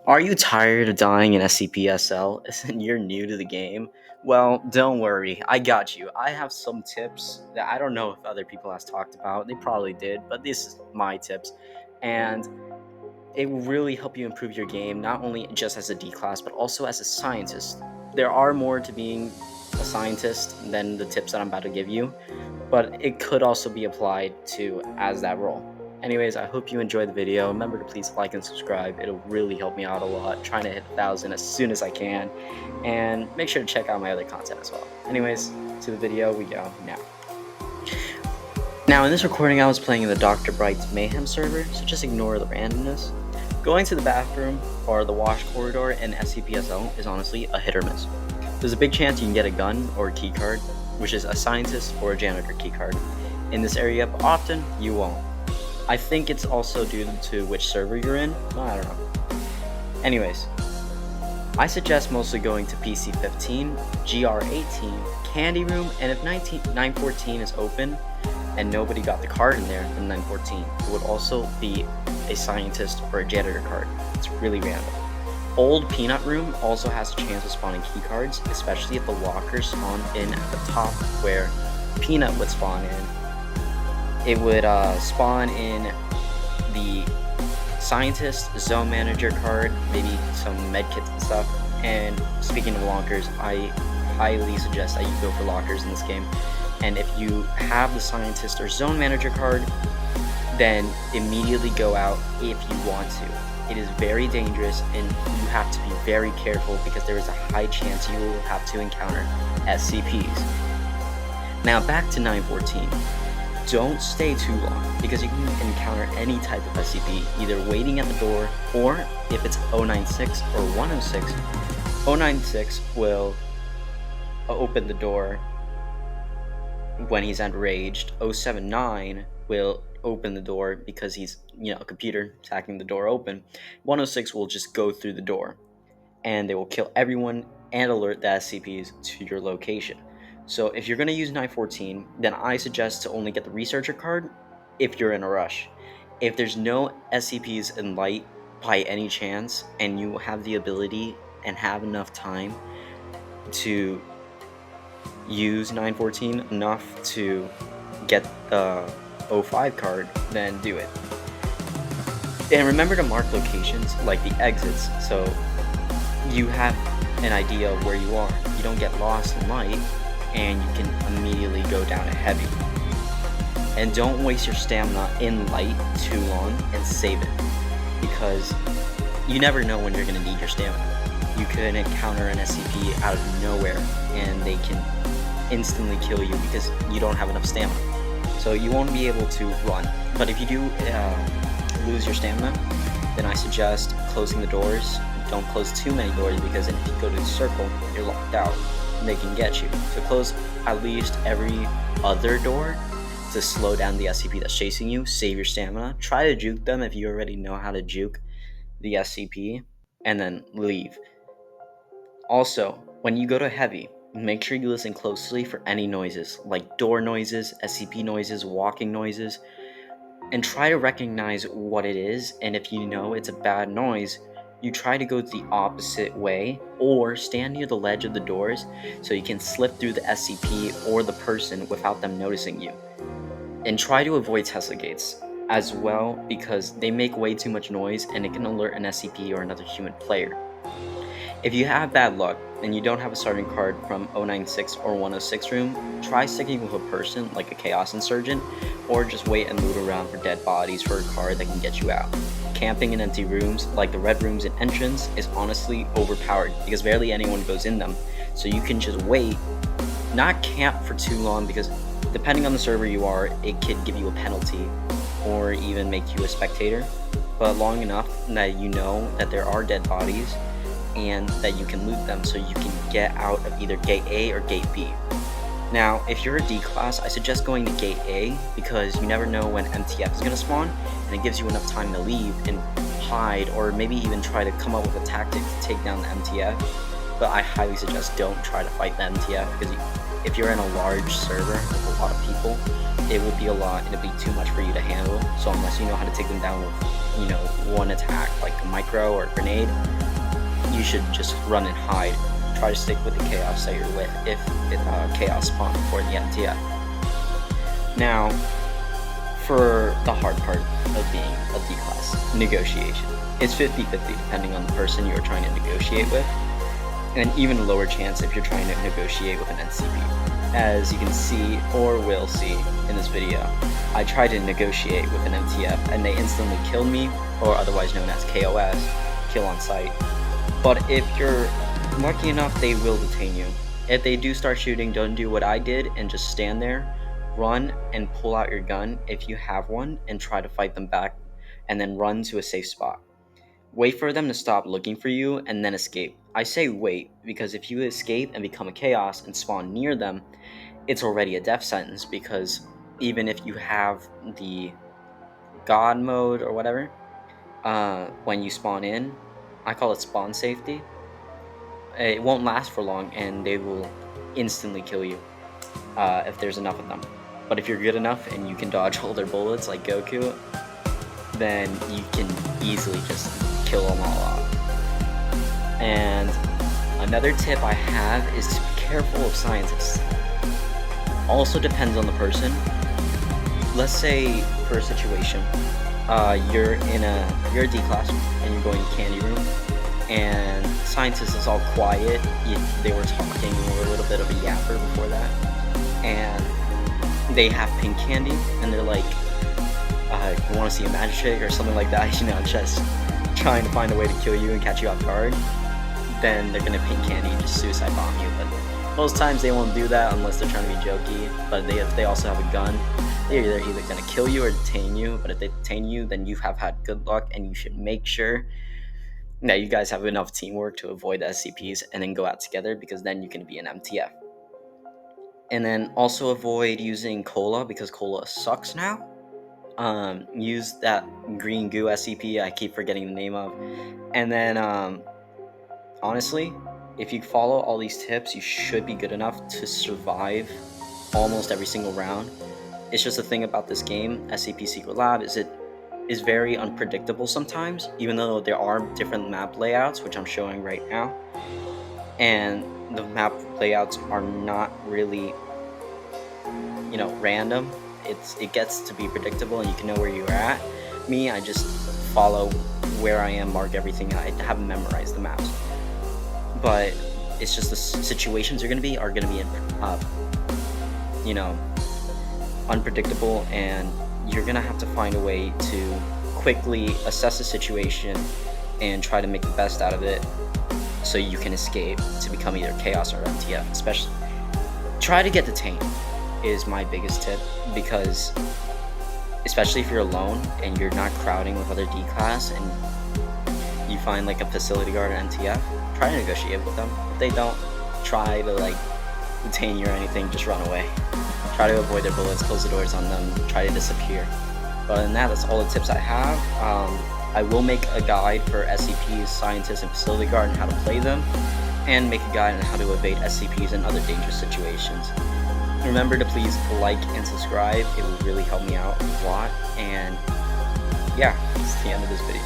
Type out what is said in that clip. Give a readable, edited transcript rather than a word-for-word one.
Are you tired of dying in SCP SL? Isn't you're new to the game? Well, don't worry, I got you. I have some tips that I don't know if other people has talked about. They probably did, but this is my tips. And it will really help you improve your game, not only just as a D class, but also as a scientist. There are more to being a scientist than the tips that I'm about to give you, but it could also be applied to as that role. Anyways, I hope you enjoyed the video. Remember to please like and subscribe. It'll really help me out a lot. Trying to hit 1,000 as soon as I can. And make sure to check out my other content as well. Anyways, to the video we go now. Now, in this recording, I was playing in the Dr. Bright's Mayhem server, so just ignore the randomness. Going to the bathroom or the wash corridor in SCP-SL is honestly a hit or miss. There's a big chance you can get a gun or a key card, which is a scientist or a janitor key card in this area, but often you won't. I think it's also due to which server you're in. I don't know. Anyways, I suggest mostly going to PC 15, GR 18, Candy Room, and if 914 is open and nobody got the card in there in 914, it would also be a scientist or a janitor card. It's really random. Old Peanut Room also has a chance of spawning key cards, especially if the lockers spawn in at the top where Peanut would spawn in. It would spawn in the scientist, zone manager card, maybe some medkits and stuff. And speaking of lockers, I highly suggest that you go for lockers in this game. And if you have the scientist or zone manager card, then immediately go out if you want to. It is very dangerous and you have to be very careful because there is a high chance you will have to encounter SCPs. Now back to 914. Don't stay too long because you can encounter any type of SCP either waiting at the door or if it's 096 or 106, 096 will open the door when he's enraged. 079 will open the door because he's, a computer attacking the door open. 106 will just go through the door and they will kill everyone and alert the SCPs to your location. So if you're going to use 914, then I suggest to only get the researcher card if you're in a rush. If there's no SCPs in light by any chance and you have the ability and have enough time to use 914 enough to get the 05 card, then do it. And remember to mark locations like the exits so you have an idea of where you are. You don't get lost in light and you can immediately go down to heavy. And don't waste your stamina in light too long and save it because you never know when you're going to need your stamina. You could encounter an SCP out of nowhere and they can instantly kill you because you don't have enough stamina. So you won't be able to run. But if you do lose your stamina, then I suggest closing the doors. Don't close too many doors because if you go to the circle, you're locked out and they can get you. So close at least every other door to slow down the SCP that's chasing you, save your stamina. Try to juke them if you already know how to juke the SCP, and then leave. Also, when you go to heavy, make sure you listen closely for any noises, like door noises, SCP noises, walking noises, and try to recognize what it is, and if you know it's a bad noise, you try to go the opposite way, or stand near the ledge of the doors so you can slip through the SCP or the person without them noticing you. And try to avoid Tesla gates as well because they make way too much noise and it can alert an SCP or another human player. If you have bad luck and you don't have a starting card from 096 or 106 room, try sticking with a person like a Chaos Insurgent, or just wait and loot around for dead bodies for a card that can get you out. Camping in empty rooms like the red rooms and entrance is honestly overpowered because barely anyone goes in them, so you can just wait, not camp for too long because depending on the server you are, it could give you a penalty or even make you a spectator, but long enough that you know that there are dead bodies and that you can loot them so you can get out of either Gate A or Gate B. Now, if you're a D class, I suggest going to Gate A because you never know when MTF is going to spawn and it gives you enough time to leave and hide or maybe even try to come up with a tactic to take down the MTF. but I highly suggest don't try to fight the MTF, because if you're in a large server with a lot of people, it will be a lot, and it'll be too much for you to handle. So unless you know how to take them down with, one attack, like a micro or a grenade, you should just run and hide. Try to stick with the chaos that you're with if chaos spawn before the MTF. Now, for the hard part of being a D-class, negotiation. It's 50-50 depending on the person you're trying to negotiate with, and even a lower chance if you're trying to negotiate with an SCP. As you can see, or will see in this video, I tried to negotiate with an MTF and they instantly killed me, or otherwise known as KOS, kill on sight. But if you're lucky enough, they will detain you. If they do start shooting, don't do what I did and just stand there, run and pull out your gun if you have one and try to fight them back, and then run to a safe spot. Wait for them to stop looking for you and then escape. I say wait because if you escape and become a chaos and spawn near them, it's already a death sentence, because even if you have the god mode or whatever, when you spawn in, I call it spawn safety, it won't last for long and they will instantly kill you if there's enough of them. But if you're good enough and you can dodge all their bullets like Goku, then you can easily just kill them all off. And another tip I have is to be careful of scientists. Also depends on the person. Let's say for a situation, you're a D class and you're going to candy room, and scientist is all quiet. They were talking, or a little bit of a yapper before that, and they have pink candy, and they're like, you want to see a magic trick or something like that, just trying to find a way to kill you and catch you off guard, then they're gonna pink candy and just suicide bomb you. But most times they won't do that unless they're trying to be jokey. But if they also have a gun, they're either gonna kill you or detain you. But if they detain you, then you have had good luck, and you should make sure that you guys have enough teamwork to avoid the SCPs and then go out together, because then you can be an MTF. And then also avoid using cola, because cola sucks now. Use that green goo SCP I keep forgetting the name of. And then honestly, if you follow all these tips, you should be good enough to survive almost every single round. It's just the thing about this game, SCP Secret Lab, is it is very unpredictable sometimes, even though there are different map layouts, which I'm showing right now. And the map layouts are not really, random. It gets to be predictable and you can know where you're at. Me, I just follow where I am, mark everything. I haven't memorized the maps. But it's just the situations are going to be unpredictable, and you're going to have to find a way to quickly assess the situation and try to make the best out of it so you can escape to become either Chaos or MTF. Especially, try to get detained is my biggest tip, because especially if you're alone and you're not crowding with other D-class and you find like a facility guard or MTF, try to negotiate with them. If they don't try to detain you or anything, just run away. Try to avoid their bullets, close the doors on them, try to disappear. But other than that, that's all the tips I have. I will make a guide for SCPs, scientists, and facility guard on how to play them, and make a guide on how to evade SCPs and other dangerous situations. Remember to please like and subscribe. It will really help me out a lot. And yeah, that's the end of this video.